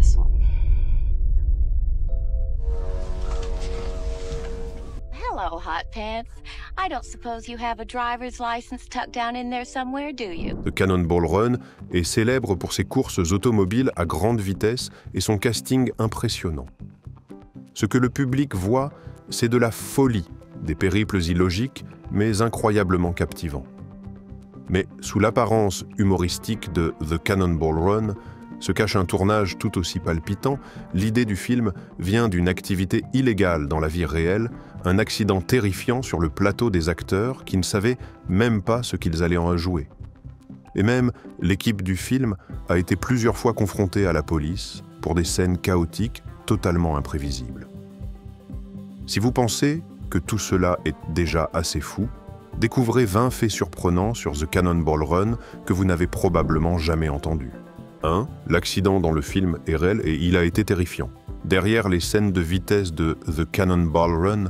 this one. Hello, Hot Pants. I don't suppose you have a driver's license tucked down in there somewhere, do you? The Cannonball Run est célèbre pour ses courses automobiles à grande vitesse et son casting impressionnant. Ce que le public voit, c'est de la folie, des périples illogiques, mais incroyablement captivants. Mais sous l'apparence humoristique de The Cannonball Run se cache un tournage tout aussi palpitant. L'idée du film vient d'une activité illégale dans la vie réelle, un accident terrifiant sur le plateau des acteurs qui ne savaient même pas ce qu'ils allaient en jouer. Et même l'équipe du film a été plusieurs fois confrontée à la police pour des scènes chaotiques totalement imprévisibles. Si vous pensez que tout cela est déjà assez fou, découvrez 20 faits surprenants sur The Cannonball Run que vous n'avez probablement jamais entendus. 1. L'accident dans le film est réel et il a été terrifiant. Derrière les scènes de vitesse de The Cannonball Run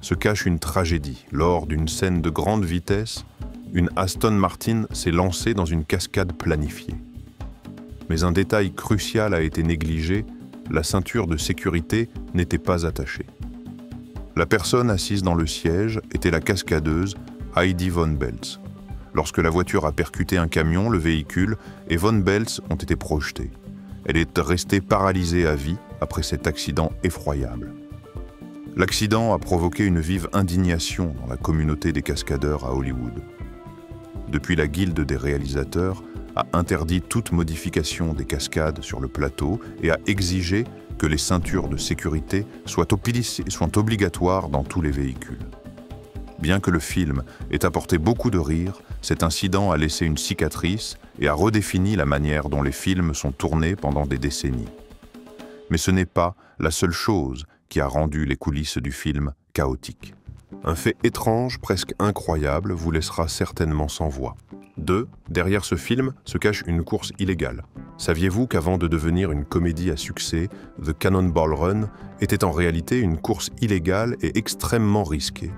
se cache une tragédie. Lors d'une scène de grande vitesse, une Aston Martin s'est lancée dans une cascade planifiée. Mais un détail crucial a été négligé, la ceinture de sécurité n'était pas attachée. La personne assise dans le siège était la cascadeuse Heidi von Belz. Lorsque la voiture a percuté un camion, le véhicule et von Belz ont été projetés. Elle est restée paralysée à vie après cet accident effroyable. L'accident a provoqué une vive indignation dans la communauté des cascadeurs à Hollywood. Depuis, la Guilde des réalisateurs a interdit toute modification des cascades sur le plateau et a exigé que les ceintures de sécurité soient obligatoires dans tous les véhicules. Bien que le film ait apporté beaucoup de rire, cet incident a laissé une cicatrice et a redéfini la manière dont les films sont tournés pendant des décennies. Mais ce n'est pas la seule chose qui a rendu les coulisses du film chaotiques. Un fait étrange, presque incroyable, vous laissera certainement sans voix. 2. Derrière ce film se cache une course illégale. Saviez-vous qu'avant de devenir une comédie à succès, The Cannonball Run était en réalité une course illégale et extrêmement risquée?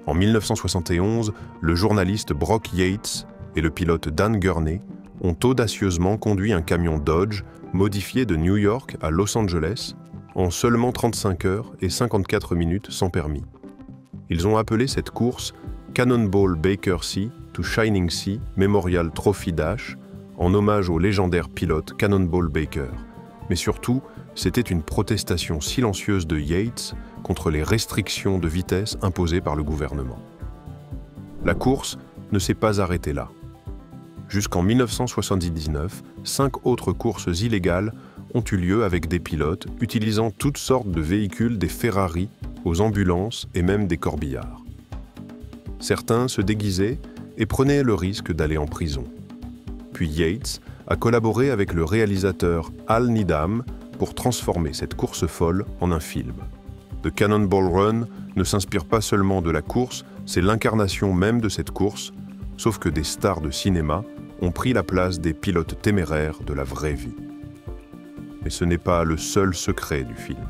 En 1971, le journaliste Brock Yates et le pilote Dan Gurney ont audacieusement conduit un camion Dodge modifié de New York à Los Angeles en seulement 35 heures et 54 minutes sans permis. Ils ont appelé cette course Cannonball Baker Sea to Shining Sea Memorial Trophy Dash en hommage au légendaire pilote Cannonball Baker. Mais surtout, c'était une protestation silencieuse de Yates contre les restrictions de vitesse imposées par le gouvernement. La course ne s'est pas arrêtée là. Jusqu'en 1979, 5 autres courses illégales ont eu lieu avec des pilotes utilisant toutes sortes de véhicules, des Ferrari aux ambulances et même des corbillards. Certains se déguisaient et prenaient le risque d'aller en prison. Puis Yates a collaboré avec le réalisateur Hal Needham pour transformer cette course folle en un film. The Cannonball Run ne s'inspire pas seulement de la course, c'est l'incarnation même de cette course, sauf que des stars de cinéma ont pris la place des pilotes téméraires de la vraie vie. Mais ce n'est pas le seul secret du film.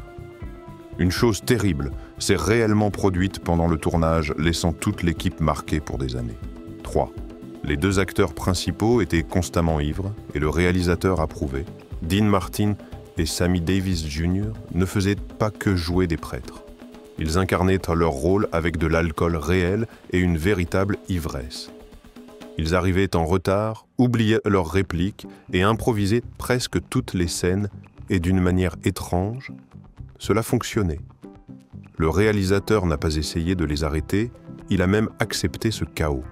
Une chose terrible s'est réellement produite pendant le tournage, laissant toute l'équipe marquée pour des années. 3. Les 2 acteurs principaux étaient constamment ivres et le réalisateur approuvait. Dean Martin et Sammy Davis Jr. ne faisaient pas que jouer des prêtres. Ils incarnaient leur rôle avec de l'alcool réel et une véritable ivresse. Ils arrivaient en retard, oubliaient leurs répliques et improvisaient presque toutes les scènes et d'une manière étrange, cela fonctionnait. Le réalisateur n'a pas essayé de les arrêter, il a même accepté ce chaos.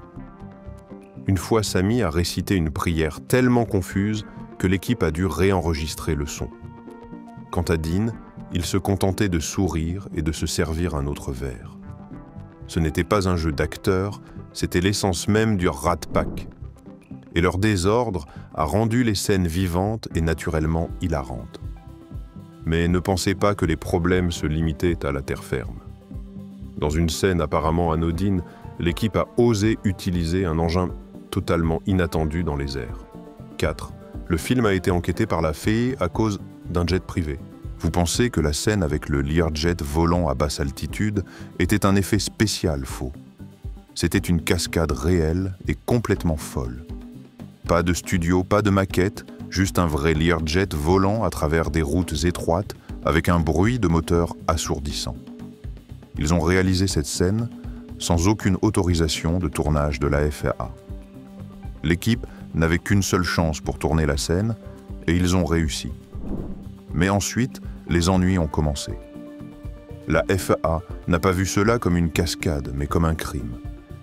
Une fois, Sammy a récité une prière tellement confuse que l'équipe a dû réenregistrer le son. Quant à Dean, il se contentait de sourire et de se servir un autre verre. Ce n'était pas un jeu d'acteurs, c'était l'essence même du Rat Pack. Et leur désordre a rendu les scènes vivantes et naturellement hilarantes. Mais ne pensez pas que les problèmes se limitaient à la terre ferme. Dans une scène apparemment anodine, l'équipe a osé utiliser un engin totalement inattendu dans les airs. 4. Le film a été enquêté par la FAA à cause d'un jet privé. Vous pensez que la scène avec le Learjet volant à basse altitude était un effet spécial faux. C'était une cascade réelle et complètement folle. Pas de studio, pas de maquette, juste un vrai Learjet volant à travers des routes étroites avec un bruit de moteur assourdissant. Ils ont réalisé cette scène sans aucune autorisation de tournage de la FAA. L'équipe n'avait qu'une seule chance pour tourner la scène et ils ont réussi. Mais ensuite, les ennuis ont commencé. La FAA n'a pas vu cela comme une cascade, mais comme un crime.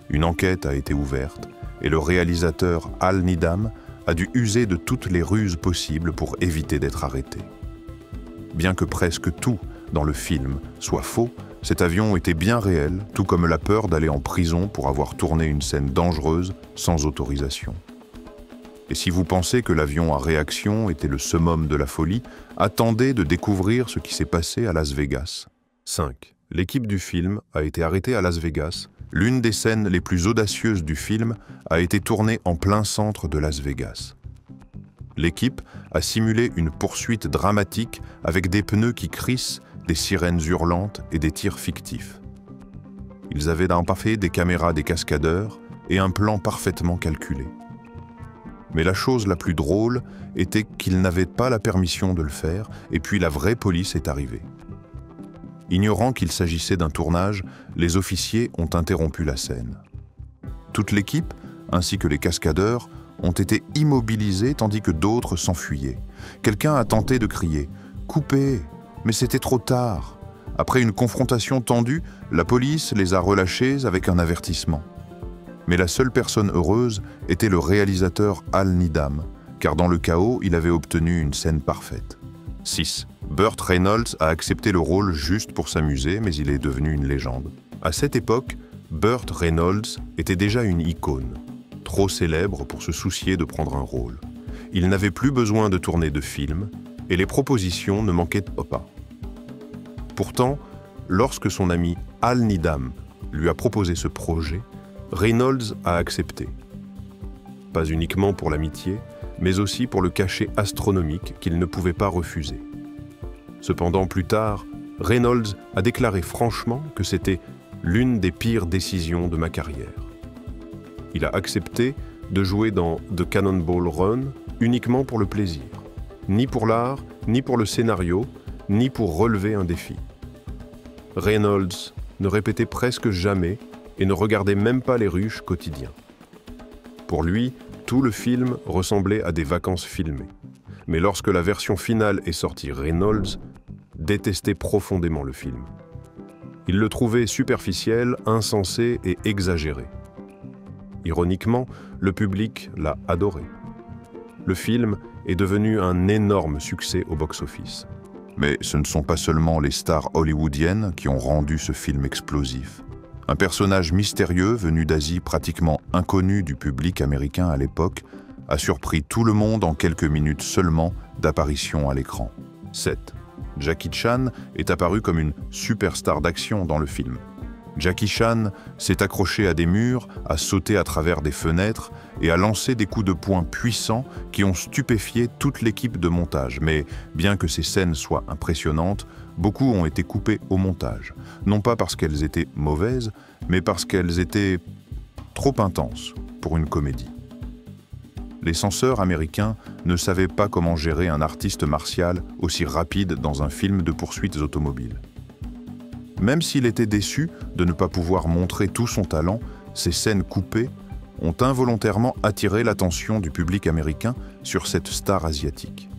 Une enquête a été ouverte et le réalisateur Al Needham a dû user de toutes les ruses possibles pour éviter d'être arrêté. Bien que presque tout dans le film soit faux, cet avion était bien réel, tout comme la peur d'aller en prison pour avoir tourné une scène dangereuse sans autorisation. Et si vous pensez que l'avion à réaction était le summum de la folie, attendez de découvrir ce qui s'est passé à Las Vegas. 5. L'équipe du film a été arrêtée à Las Vegas. L'une des scènes les plus audacieuses du film a été tournée en plein centre de Las Vegas. L'équipe a simulé une poursuite dramatique avec des pneus qui crissent, des sirènes hurlantes et des tirs fictifs. Ils avaient empaffé des caméras des cascadeurs et un plan parfaitement calculé. Mais la chose la plus drôle était qu'ils n'avaient pas la permission de le faire, et puis la vraie police est arrivée. Ignorant qu'il s'agissait d'un tournage, les officiers ont interrompu la scène. Toute l'équipe, ainsi que les cascadeurs, ont été immobilisés tandis que d'autres s'enfuyaient. Quelqu'un a tenté de crier « Coupez !» mais c'était trop tard. Après une confrontation tendue, la police les a relâchés avec un avertissement. Mais la seule personne heureuse était le réalisateur Al Needham, car dans le chaos, il avait obtenu une scène parfaite. 6. Burt Reynolds a accepté le rôle juste pour s'amuser, mais il est devenu une légende. À cette époque, Burt Reynolds était déjà une icône, trop célèbre pour se soucier de prendre un rôle. Il n'avait plus besoin de tourner de films, et les propositions ne manquaient pas. Pourtant, lorsque son ami Al Needham lui a proposé ce projet, Reynolds a accepté. Pas uniquement pour l'amitié, mais aussi pour le cachet astronomique qu'il ne pouvait pas refuser. Cependant, plus tard, Reynolds a déclaré franchement que c'était l'une des pires décisions de ma carrière. Il a accepté de jouer dans The Cannonball Run uniquement pour le plaisir, ni pour l'art, ni pour le scénario, ni pour relever un défi. Reynolds ne répétait presque jamais et ne regardait même pas les rushs quotidiens. Pour lui, tout le film ressemblait à des vacances filmées. Mais lorsque la version finale est sortie, Reynolds détestait profondément le film. Il le trouvait superficiel, insensé et exagéré. Ironiquement, le public l'a adoré. Le film est devenu un énorme succès au box-office. Mais ce ne sont pas seulement les stars hollywoodiennes qui ont rendu ce film explosif. Un personnage mystérieux venu d'Asie pratiquement inconnu du public américain à l'époque a surpris tout le monde en quelques minutes seulement d'apparition à l'écran. 7. Jackie Chan est apparu comme une superstar d'action dans le film. Jackie Chan s'est accroché à des murs, a sauté à travers des fenêtres et a lancé des coups de poing puissants qui ont stupéfié toute l'équipe de montage. Mais bien que ces scènes soient impressionnantes, beaucoup ont été coupées au montage. Non pas parce qu'elles étaient mauvaises, mais parce qu'elles étaient trop intenses pour une comédie. Les censeurs américains ne savaient pas comment gérer un artiste martial aussi rapide dans un film de poursuites automobiles. Même s'il était déçu de ne pas pouvoir montrer tout son talent, ces scènes coupées ont involontairement attiré l'attention du public américain sur cette star asiatique.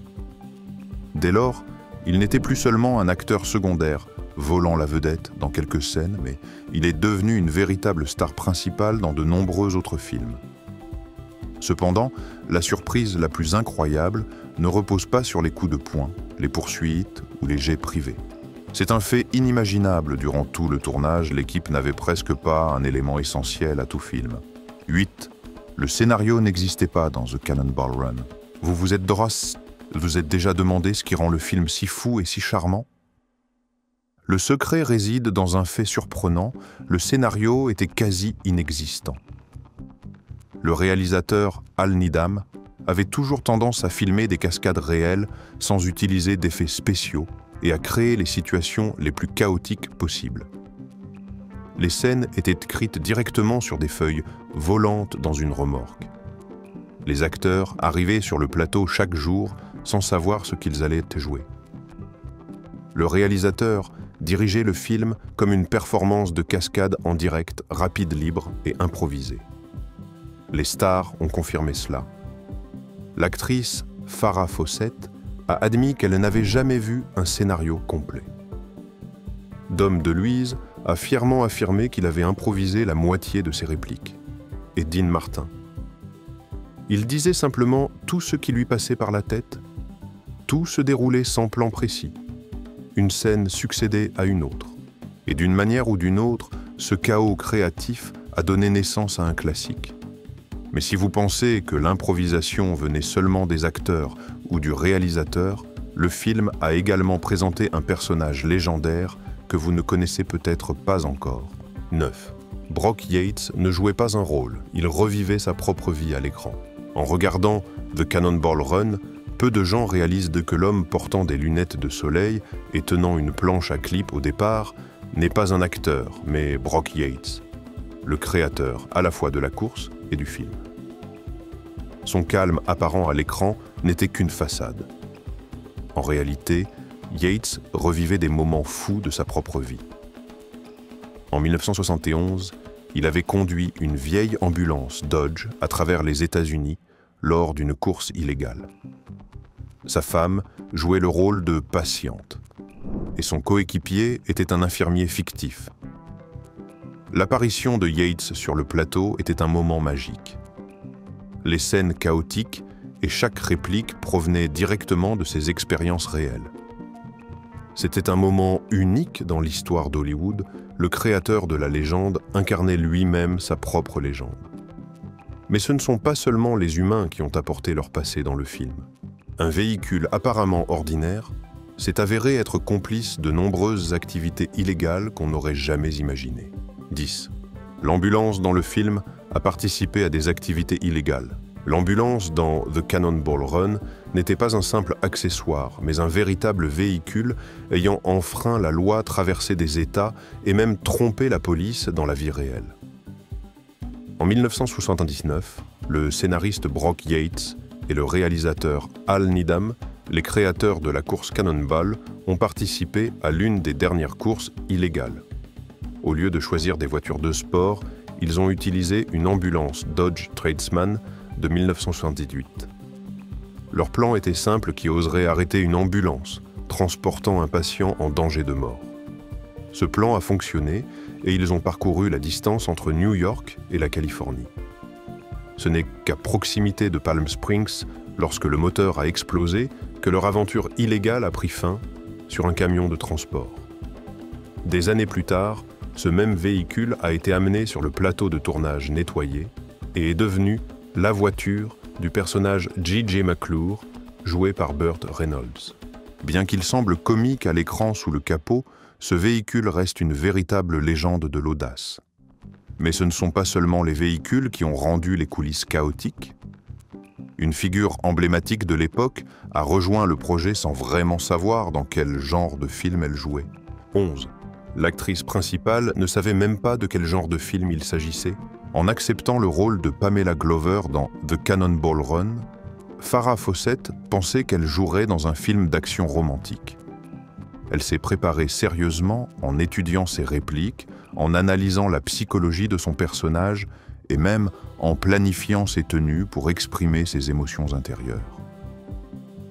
Dès lors, il n'était plus seulement un acteur secondaire, volant la vedette dans quelques scènes, mais il est devenu une véritable star principale dans de nombreux autres films. Cependant, la surprise la plus incroyable ne repose pas sur les coups de poing, les poursuites ou les jets privés. C'est un fait inimaginable durant tout le tournage, l'équipe n'avait presque pas un élément essentiel à tout film. 8. Le scénario n'existait pas dans The Cannonball Run. Vous vous êtes déjà demandé ce qui rend le film si fou et si charmant? Le secret réside dans un fait surprenant, le scénario était quasi inexistant. Le réalisateur Al Needham avait toujours tendance à filmer des cascades réelles sans utiliser d'effets spéciaux et à créer les situations les plus chaotiques possibles. Les scènes étaient écrites directement sur des feuilles volantes dans une remorque. Les acteurs arrivaient sur le plateau chaque jour sans savoir ce qu'ils allaient jouer. Le réalisateur dirigeait le film comme une performance de cascade en direct, rapide, libre et improvisée. Les stars ont confirmé cela. L'actrice Farrah Fawcett a admis qu'elle n'avait jamais vu un scénario complet. Dom DeLuise a fièrement affirmé qu'il avait improvisé la moitié de ses répliques. Et Dean Martin. Il disait simplement tout ce qui lui passait par la tête. Tout se déroulait sans plan précis. Une scène succédait à une autre. Et d'une manière ou d'une autre, ce chaos créatif a donné naissance à un classique. Mais si vous pensez que l'improvisation venait seulement des acteurs ou du réalisateur, le film a également présenté un personnage légendaire que vous ne connaissez peut-être pas encore. 9. Brock Yates ne jouait pas un rôle, il revivait sa propre vie à l'écran. En regardant The Cannonball Run, peu de gens réalisent que l'homme portant des lunettes de soleil et tenant une planche à clip au départ n'est pas un acteur, mais Brock Yates, le créateur à la fois de la course et du film. Son calme apparent à l'écran n'était qu'une façade. En réalité, Yates revivait des moments fous de sa propre vie. En 1971, il avait conduit une vieille ambulance Dodge à travers les États-Unis lors d'une course illégale. Sa femme jouait le rôle de patiente et son coéquipier était un infirmier fictif. L'apparition de Yates sur le plateau était un moment magique. Les scènes chaotiques et chaque réplique provenait directement de ses expériences réelles. C'était un moment unique dans l'histoire d'Hollywood, le créateur de la légende incarnait lui-même sa propre légende. Mais ce ne sont pas seulement les humains qui ont apporté leur passé dans le film. Un véhicule apparemment ordinaire s'est avéré être complice de nombreuses activités illégales qu'on n'aurait jamais imaginées. 10. L'ambulance dans le film a participé à des activités illégales. L'ambulance dans The Cannonball Run n'était pas un simple accessoire, mais un véritable véhicule ayant enfreint la loi, traversé des États et même trompé la police dans la vie réelle. En 1979, le scénariste Brock Yates et le réalisateur Hal Needham, les créateurs de la course Cannonball, ont participé à l'une des dernières courses illégales. Au lieu de choisir des voitures de sport, ils ont utilisé une ambulance Dodge Tradesman de 1978. Leur plan était simple qui oserait arrêter une ambulance, transportant un patient en danger de mort. Ce plan a fonctionné et ils ont parcouru la distance entre New York et la Californie. Ce n'est qu'à proximité de Palm Springs, lorsque le moteur a explosé, que leur aventure illégale a pris fin sur un camion de transport. Des années plus tard, ce même véhicule a été amené sur le plateau de tournage nettoyé et est devenu la voiture du personnage J.J. McClure, joué par Burt Reynolds. Bien qu'il semble comique à l'écran sous le capot, ce véhicule reste une véritable légende de l'audace. Mais ce ne sont pas seulement les véhicules qui ont rendu les coulisses chaotiques. Une figure emblématique de l'époque a rejoint le projet sans vraiment savoir dans quel genre de film elle jouait. 11. L'actrice principale ne savait même pas de quel genre de film il s'agissait. En acceptant le rôle de Pamela Glover dans The Cannonball Run, Farrah Fawcett pensait qu'elle jouerait dans un film d'action romantique. Elle s'est préparée sérieusement en étudiant ses répliques, en analysant la psychologie de son personnage et même en planifiant ses tenues pour exprimer ses émotions intérieures.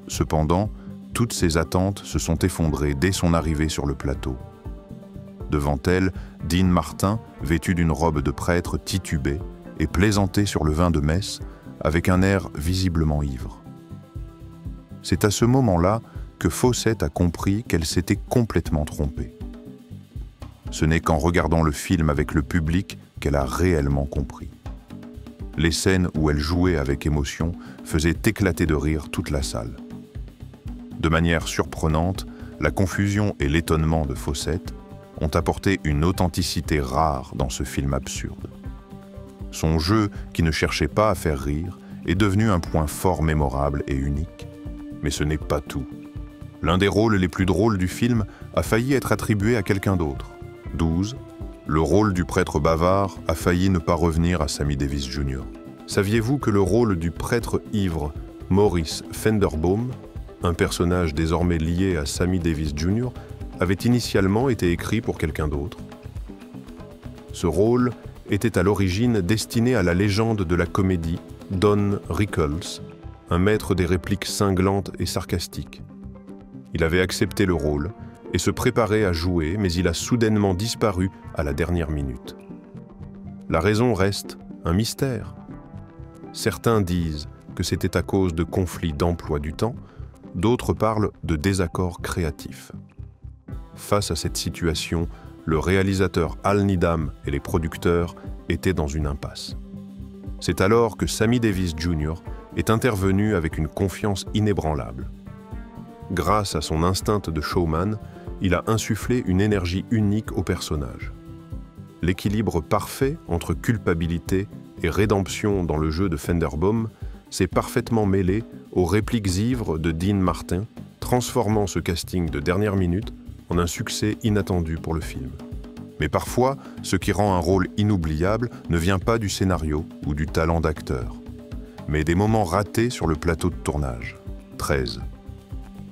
Cependant, toutes ses attentes se sont effondrées dès son arrivée sur le plateau. Devant elle, Dean Martin, vêtu d'une robe de prêtre, titubait et plaisantait sur le vin de messe avec un air visiblement ivre. C'est à ce moment-là que Fawcett a compris qu'elle s'était complètement trompée. Ce n'est qu'en regardant le film avec le public qu'elle a réellement compris. Les scènes où elle jouait avec émotion faisaient éclater de rire toute la salle. De manière surprenante, la confusion et l'étonnement de Fawcett ont apporté une authenticité rare dans ce film absurde. Son jeu, qui ne cherchait pas à faire rire, est devenu un point fort mémorable et unique. Mais ce n'est pas tout. L'un des rôles les plus drôles du film a failli être attribué à quelqu'un d'autre. 12. Le rôle du prêtre bavard a failli ne pas revenir à Sammy Davis Jr. Saviez-vous que le rôle du prêtre ivre Maurice Fenderbaum, un personnage désormais lié à Sammy Davis Jr., avait initialement été écrit pour quelqu'un d'autre? Ce rôle était à l'origine destiné à la légende de la comédie Don Rickles, un maître des répliques cinglantes et sarcastiques. Il avait accepté le rôle et se préparait à jouer, mais il a soudainement disparu à la dernière minute. La raison reste un mystère. Certains disent que c'était à cause de conflits d'emploi du temps, d'autres parlent de désaccords créatifs. Face à cette situation, le réalisateur Hal Needham et les producteurs étaient dans une impasse. C'est alors que Sammy Davis Jr. est intervenu avec une confiance inébranlable. Grâce à son instinct de showman, il a insufflé une énergie unique au personnage. L'équilibre parfait entre culpabilité et rédemption dans le jeu de Fenderbaum s'est parfaitement mêlé aux répliques ivres de Dean Martin, transformant ce casting de dernière minute en un succès inattendu pour le film. Mais parfois, ce qui rend un rôle inoubliable ne vient pas du scénario ou du talent d'acteur, mais des moments ratés sur le plateau de tournage. 13.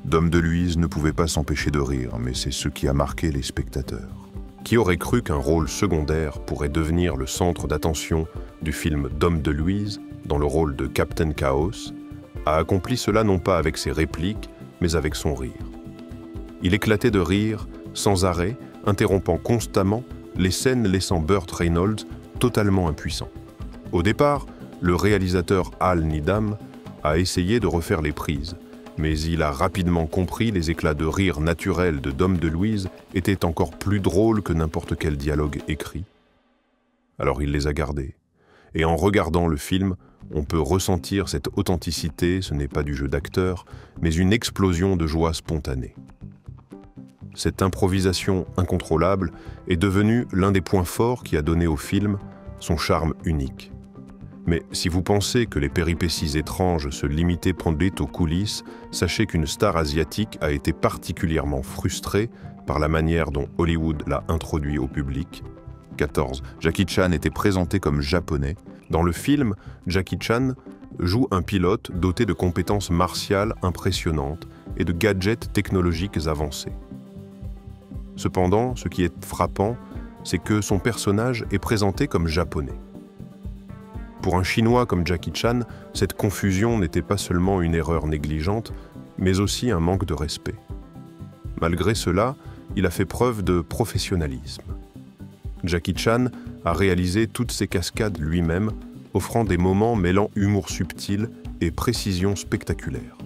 Dom DeLuise ne pouvait pas s'empêcher de rire, mais c'est ce qui a marqué les spectateurs. Qui aurait cru qu'un rôle secondaire pourrait devenir le centre d'attention du film Dom DeLuise, dans le rôle de Captain Chaos, a accompli cela non pas avec ses répliques, mais avec son rire. Il éclatait de rire, sans arrêt, interrompant constamment les scènes laissant Burt Reynolds totalement impuissant. Au départ, le réalisateur Hal Needham a essayé de refaire les prises, mais il a rapidement compris les éclats de rire naturels de Dom DeLuise étaient encore plus drôles que n'importe quel dialogue écrit. Alors il les a gardés. Et en regardant le film, on peut ressentir cette authenticité, ce n'est pas du jeu d'acteur, mais une explosion de joie spontanée. Cette improvisation incontrôlable est devenue l'un des points forts qui a donné au film son charme unique. Mais si vous pensez que les péripéties étranges se limitaient pendant aux coulisses, sachez qu'une star asiatique a été particulièrement frustrée par la manière dont Hollywood l'a introduit au public. 14. Jackie Chan était présenté comme japonais. Dans le film, Jackie Chan joue un pilote doté de compétences martiales impressionnantes et de gadgets technologiques avancés. Cependant, ce qui est frappant, c'est que son personnage est présenté comme japonais. Pour un Chinois comme Jackie Chan, cette confusion n'était pas seulement une erreur négligente, mais aussi un manque de respect. Malgré cela, il a fait preuve de professionnalisme. Jackie Chan a réalisé toutes ces cascades lui-même, offrant des moments mêlant humour subtil et précision spectaculaire.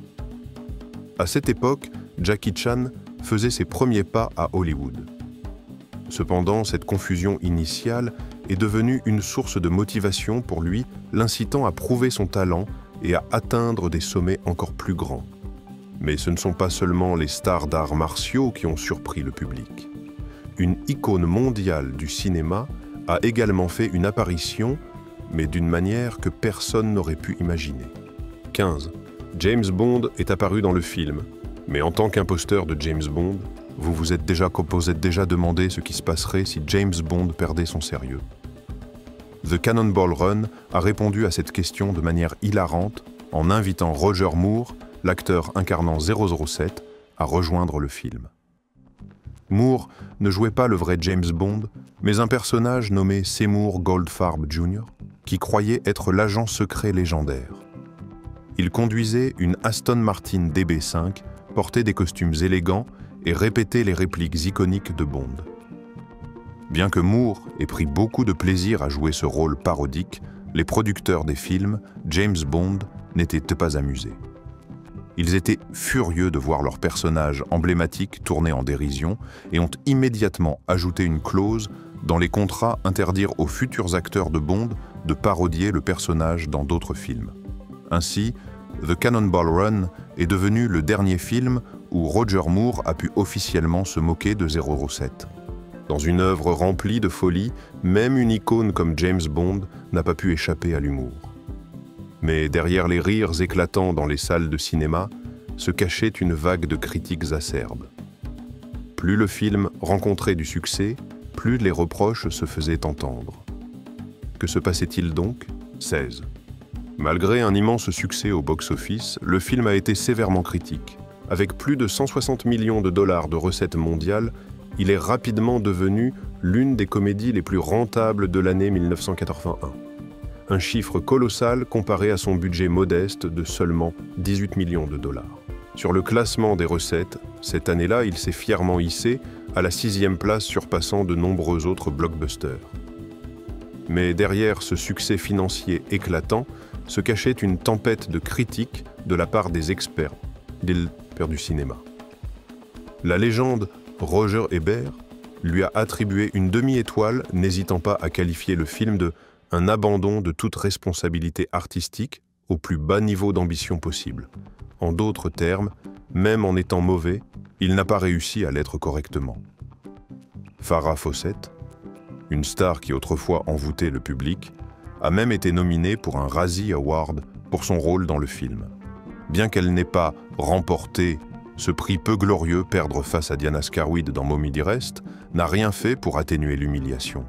À cette époque, Jackie Chan faisait ses premiers pas à Hollywood. Cependant, cette confusion initiale est devenue une source de motivation pour lui, l'incitant à prouver son talent et à atteindre des sommets encore plus grands. Mais ce ne sont pas seulement les stars d'arts martiaux qui ont surpris le public. Une icône mondiale du cinéma a également fait une apparition, mais d'une manière que personne n'aurait pu imaginer. 15. James Bond est apparu dans le film, mais en tant qu'imposteur de James Bond, vous vous êtes déjà demandé ce qui se passerait si James Bond perdait son sérieux. The Cannonball Run a répondu à cette question de manière hilarante en invitant Roger Moore, l'acteur incarnant 007, à rejoindre le film. Moore ne jouait pas le vrai James Bond, mais un personnage nommé Seymour Goldfarb Jr., qui croyait être l'agent secret légendaire. Il conduisait une Aston Martin DB5, portait des costumes élégants et répétait les répliques iconiques de Bond. Bien que Moore ait pris beaucoup de plaisir à jouer ce rôle parodique, les producteurs des films, James Bond, n'étaient pas amusés. Ils étaient furieux de voir leur personnage emblématique tourner en dérision et ont immédiatement ajouté une clause dans les contrats interdire aux futurs acteurs de Bond de parodier le personnage dans d'autres films. Ainsi, The Cannonball Run est devenu le dernier film où Roger Moore a pu officiellement se moquer de 007. Dans une œuvre remplie de folie, même une icône comme James Bond n'a pas pu échapper à l'humour. Mais derrière les rires éclatants dans les salles de cinéma, se cachait une vague de critiques acerbes. Plus le film rencontrait du succès, plus les reproches se faisaient entendre. Que se passait-il donc ? 16. Malgré un immense succès au box-office, le film a été sévèrement critique. Avec plus de 160 millions de dollars de recettes mondiales, il est rapidement devenu l'une des comédies les plus rentables de l'année 1981. Un chiffre colossal comparé à son budget modeste de seulement 18 millions de dollars. Sur le classement des recettes, cette année-là, il s'est fièrement hissé à la 6e place, surpassant de nombreux autres blockbusters. Mais derrière ce succès financier éclatant, se cachait une tempête de critiques de la part des experts du cinéma. La légende Roger Ebert lui a attribué une demi-étoile, n'hésitant pas à qualifier le film de « un abandon de toute responsabilité artistique au plus bas niveau d'ambition possible ». En d'autres termes, même en étant mauvais, il n'a pas réussi à l'être correctement. Farrah Fawcett, une star qui autrefois envoûtait le public, a même été nominée pour un Razzie Award pour son rôle dans le film. Bien qu'elle n'ait pas remporté ce prix peu glorieux, perdre face à Diana Scarwid dans Mommy Dearest n'a rien fait pour atténuer l'humiliation.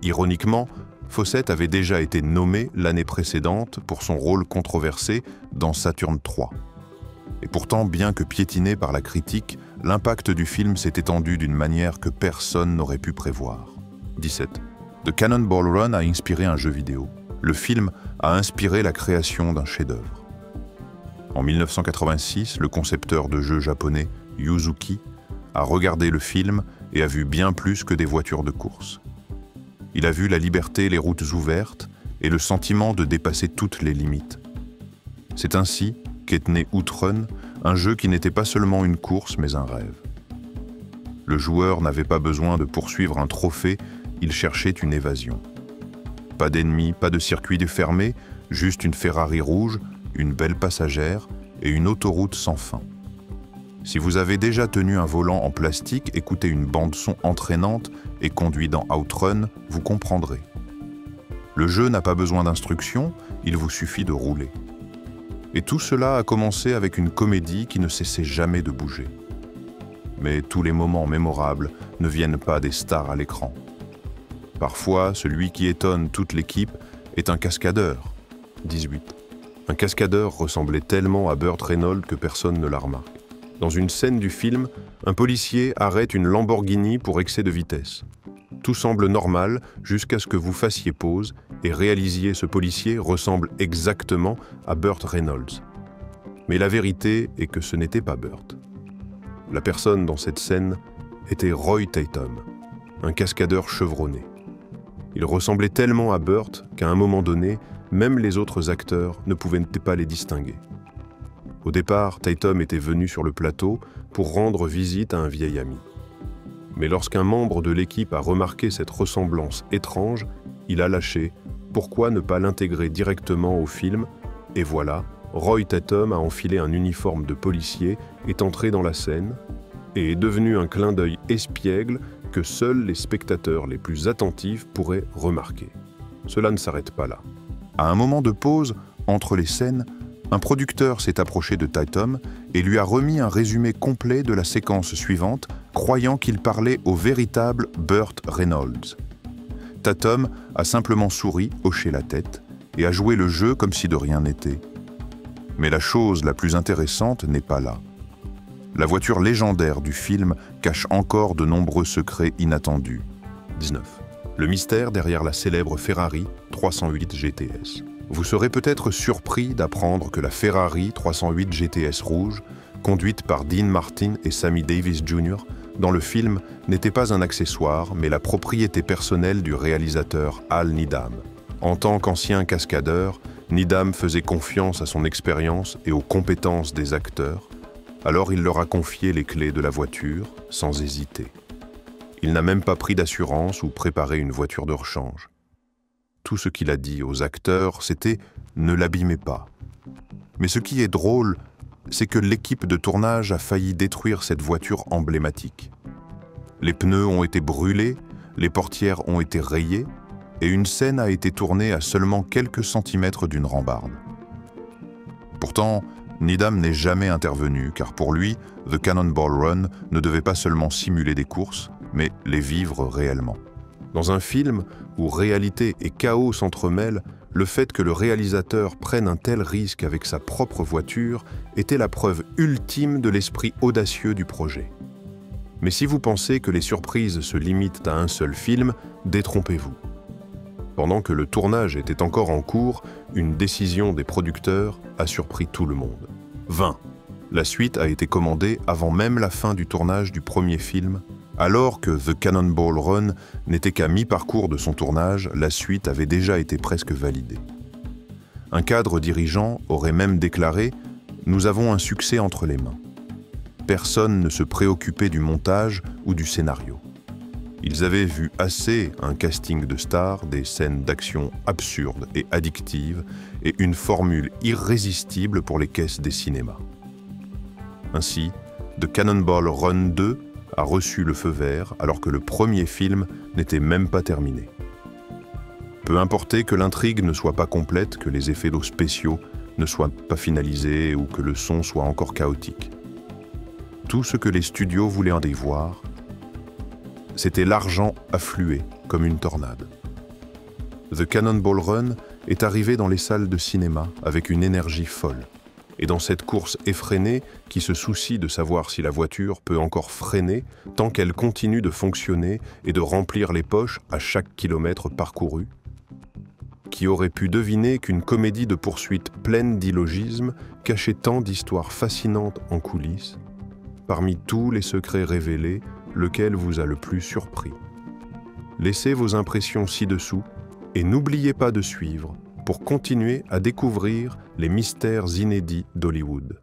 Ironiquement, Fawcett avait déjà été nommée l'année précédente pour son rôle controversé dans Saturne 3. Et pourtant, bien que piétiné par la critique, l'impact du film s'est étendu d'une manière que personne n'aurait pu prévoir. 17. The Cannonball Run a inspiré un jeu vidéo. Le film a inspiré la création d'un chef-d'œuvre. En 1986, le concepteur de jeux japonais Yuzuki a regardé le film et a vu bien plus que des voitures de course. Il a vu la liberté, les routes ouvertes et le sentiment de dépasser toutes les limites. C'est ainsi qu'est né Outrun, un jeu qui n'était pas seulement une course mais un rêve. Le joueur n'avait pas besoin de poursuivre un trophée, il cherchait une évasion. Pas d'ennemis, pas de circuit fermé, juste une Ferrari rouge, une belle passagère et une autoroute sans fin. Si vous avez déjà tenu un volant en plastique, écouté une bande-son entraînante et conduit dans Outrun, vous comprendrez. Le jeu n'a pas besoin d'instructions, il vous suffit de rouler. Et tout cela a commencé avec une comédie qui ne cessait jamais de bouger. Mais tous les moments mémorables ne viennent pas des stars à l'écran. Parfois, celui qui étonne toute l'équipe est un cascadeur. 18. Un cascadeur ressemblait tellement à Burt Reynolds que personne ne la remarque. Dans une scène du film, un policier arrête une Lamborghini pour excès de vitesse. Tout semble normal jusqu'à ce que vous fassiez pause et réalisiez ce policier ressemble exactement à Burt Reynolds. Mais la vérité est que ce n'était pas Burt. La personne dans cette scène était Roy Tatum, un cascadeur chevronné. Il ressemblait tellement à Burt qu'à un moment donné, même les autres acteurs ne pouvaient pas les distinguer. Au départ, Tatum était venu sur le plateau pour rendre visite à un vieil ami. Mais lorsqu'un membre de l'équipe a remarqué cette ressemblance étrange, il a lâché « Pourquoi ne pas l'intégrer directement au film ?» Et voilà, Roy Tatum a enfilé un uniforme de policier, est entré dans la scène et est devenu un clin d'œil espiègle que seuls les spectateurs les plus attentifs pourraient remarquer. Cela ne s'arrête pas là. À un moment de pause, entre les scènes, un producteur s'est approché de Tatum et lui a remis un résumé complet de la séquence suivante, croyant qu'il parlait au véritable Burt Reynolds. Tatum a simplement souri, hoché la tête et a joué le jeu comme si de rien n'était. Mais la chose la plus intéressante n'est pas là. La voiture légendaire du film cache encore de nombreux secrets inattendus. 19. Le mystère derrière la célèbre Ferrari 308 GTS. Vous serez peut-être surpris d'apprendre que la Ferrari 308 GTS rouge, conduite par Dean Martin et Sammy Davis Jr., dans le film, n'était pas un accessoire, mais la propriété personnelle du réalisateur Al Needham. En tant qu'ancien cascadeur, Needham faisait confiance à son expérience et aux compétences des acteurs, alors il leur a confié les clés de la voiture, sans hésiter. Il n'a même pas pris d'assurance ou préparé une voiture de rechange. Tout ce qu'il a dit aux acteurs, c'était « ne l'abîmez pas ». Mais ce qui est drôle, c'est que l'équipe de tournage a failli détruire cette voiture emblématique. Les pneus ont été brûlés, les portières ont été rayées, et une scène a été tournée à seulement quelques centimètres d'une rambarde. Pourtant, Needham n'est jamais intervenu, car pour lui, The Cannonball Run ne devait pas seulement simuler des courses, mais les vivre réellement. Dans un film où réalité et chaos s'entremêlent, le fait que le réalisateur prenne un tel risque avec sa propre voiture était la preuve ultime de l'esprit audacieux du projet. Mais si vous pensez que les surprises se limitent à un seul film, détrompez-vous. Pendant que le tournage était encore en cours, une décision des producteurs a surpris tout le monde. 20. La suite a été commandée avant même la fin du tournage du premier film. Alors que The Cannonball Run n'était qu'à mi-parcours de son tournage, la suite avait déjà été presque validée. Un cadre dirigeant aurait même déclaré « Nous avons un succès entre les mains ». Personne ne se préoccupait du montage ou du scénario. Ils avaient vu assez un casting de stars, des scènes d'action absurdes et addictives et une formule irrésistible pour les caisses des cinémas. Ainsi, The Cannonball Run 2 a reçu le feu vert alors que le premier film n'était même pas terminé. Peu importe que l'intrigue ne soit pas complète, que les effets d'eau spéciaux ne soient pas finalisés ou que le son soit encore chaotique. Tout ce que les studios voulaient en voir, c'était l'argent affluer comme une tornade. The Cannonball Run est arrivé dans les salles de cinéma avec une énergie folle. Et dans cette course effrénée qui se soucie de savoir si la voiture peut encore freiner tant qu'elle continue de fonctionner et de remplir les poches à chaque kilomètre parcouru, qui aurait pu deviner qu'une comédie de poursuite pleine d'illogisme cachait tant d'histoires fascinantes en coulisses? Parmi tous les secrets révélés, lequel vous a le plus surpris? Laissez vos impressions ci-dessous et n'oubliez pas de suivre pour continuer à découvrir les mystères inédits d'Hollywood.